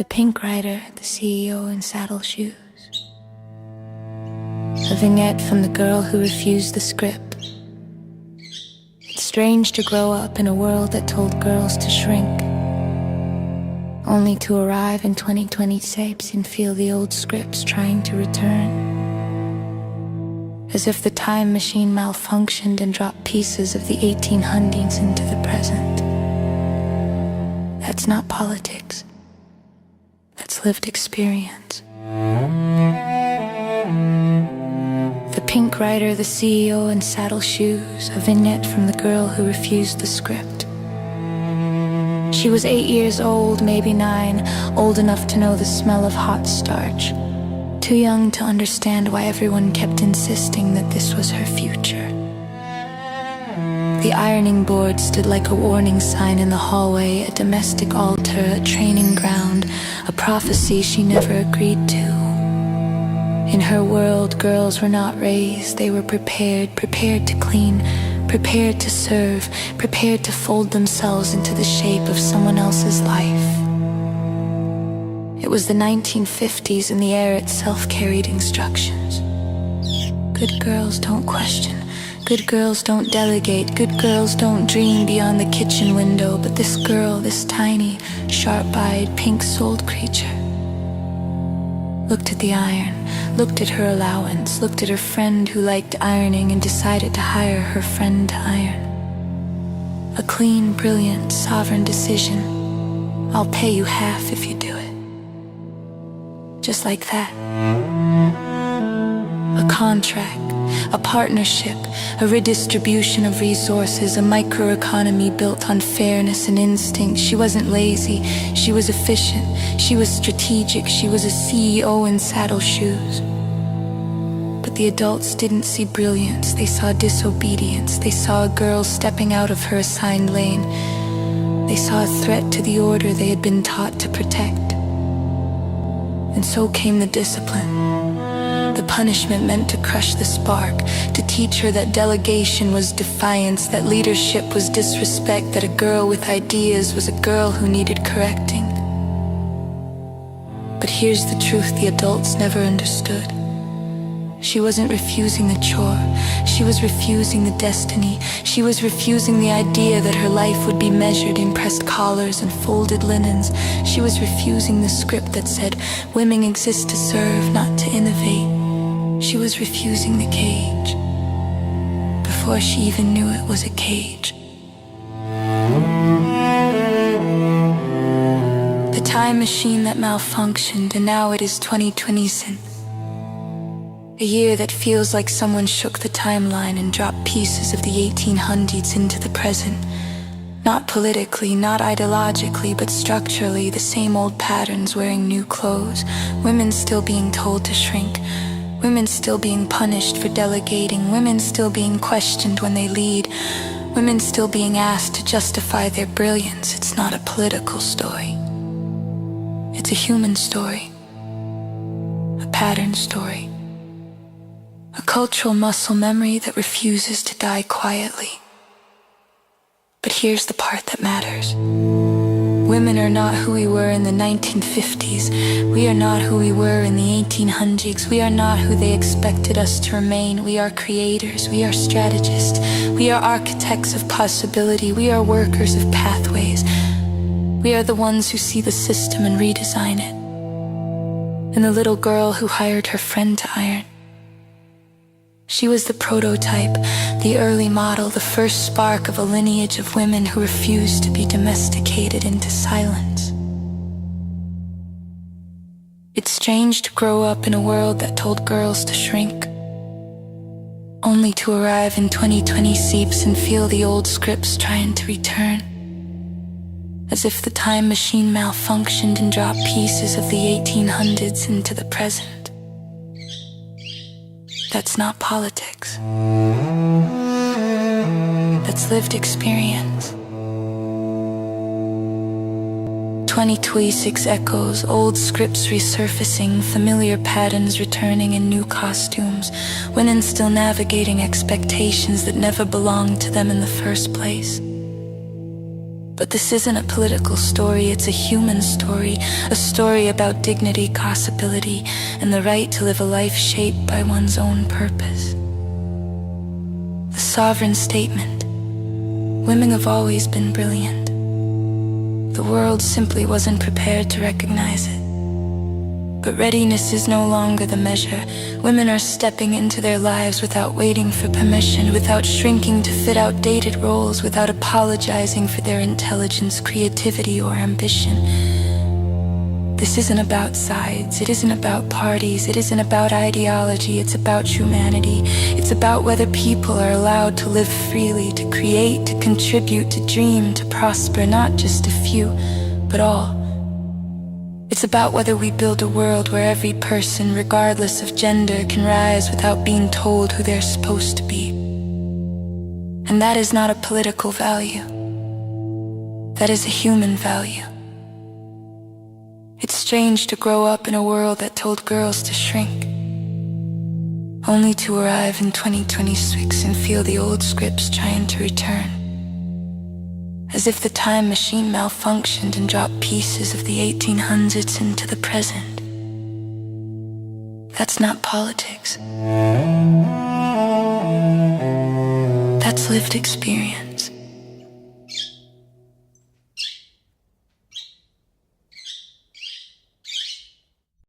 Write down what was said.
The pink rider, the CEO in saddle shoes. A vignette from the girl who refused the script. It's strange to grow up in a world that told girls to shrink, only to arrive in 2020 shapes and feel the old scripts trying to return. As if the time machine malfunctioned and dropped pieces of the 1800s into the present. That's not politics. That's lived experience. The pink rider, the CEO in saddle shoes, a vignette from the girl who refused the script. She was 8 years old, maybe 9, old enough to know the smell of hot starch. Too young to understand why everyone kept insisting that this was her future. The ironing board stood like a warning sign in the hallway, a domestic altar, a training ground, a prophecy she never agreed to. In her world, girls were not raised, they were prepared to clean, prepared to serve, prepared to fold themselves into the shape of someone else's life. It was the 1950s and the air itself carried instructions. Good girls don't question. Good girls don't delegate, good girls don't dream beyond the kitchen window, but this girl, this tiny, sharp-eyed, pink-souled creature, looked at the iron, looked at her allowance, looked at her friend who liked ironing and decided to hire her friend to iron. A clean, brilliant, sovereign decision. I'll pay you half if you do it. Just like that. A contract. A partnership, a redistribution of resources, a microeconomy built on fairness and instinct. She wasn't lazy, she was efficient, she was strategic, she was a CEO in saddle shoes. But the adults didn't see brilliance, they saw disobedience. They saw a girl stepping out of her assigned lane. They saw a threat to the order they had been taught to protect. And so came the discipline. The punishment meant to crush the spark, to teach her that delegation was defiance, that leadership was disrespect, that a girl with ideas was a girl who needed correcting. But here's the truth the adults never understood. She wasn't refusing the chore, she was refusing the destiny. She was refusing the idea that her life would be measured in pressed collars and folded linens. She was refusing the script that said, women exist to serve, not to innovate. She was refusing the cage, before she even knew it was a cage. The time machine that malfunctioned, and now it is 2020. A year that feels like someone shook the timeline and dropped pieces of the 1800s into the present. Not politically, not ideologically, but structurally, the same old patterns wearing new clothes. Women still being told to shrink. Women still being punished for delegating. Women still being questioned when they lead. Women still being asked to justify their brilliance. It's not a political story. It's a human story. A pattern story. A cultural muscle memory that refuses to die quietly. But here's the part that matters. Women are not who we were in the 1950s. We are not who we were in the 1800s. We are not who they expected us to remain. We are creators. We are strategists. We are architects of possibility. We are workers of pathways. We are the ones who see the system and redesign it. And the little girl who hired her friend to iron. She was the prototype, the early model, the first spark of a lineage of women who refused to be domesticated into silence. It's strange to grow up in a world that told girls to shrink, only to arrive in 2020 seeps and feel the old scripts trying to return. As if the time machine malfunctioned and dropped pieces of the 1800s into the present. That's not politics. That's lived experience. 2026 echoes, old scripts resurfacing, familiar patterns returning in new costumes, women still navigating expectations that never belonged to them in the first place. But this isn't a political story, it's a human story, a story about dignity, possibility, and the right to live a life shaped by one's own purpose. The sovereign statement. Women have always been brilliant. The world simply wasn't prepared to recognize it. But readiness is no longer the measure. Women are stepping into their lives without waiting for permission, without shrinking to fit outdated roles, without apologizing for their intelligence, creativity, or ambition. This isn't about sides, it isn't about parties, it isn't about ideology, it's about humanity. It's about whether people are allowed to live freely, to create, to contribute, to dream, to prosper, not just a few, but all. It's about whether we build a world where every person, regardless of gender, can rise without being told who they're supposed to be. And that is not a political value. That is a human value. It's strange to grow up in a world that told girls to shrink, only to arrive in 2026 and feel the old scripts trying to return. As if the time machine malfunctioned and dropped pieces of the 1800s into the present. That's not politics. That's lived experience.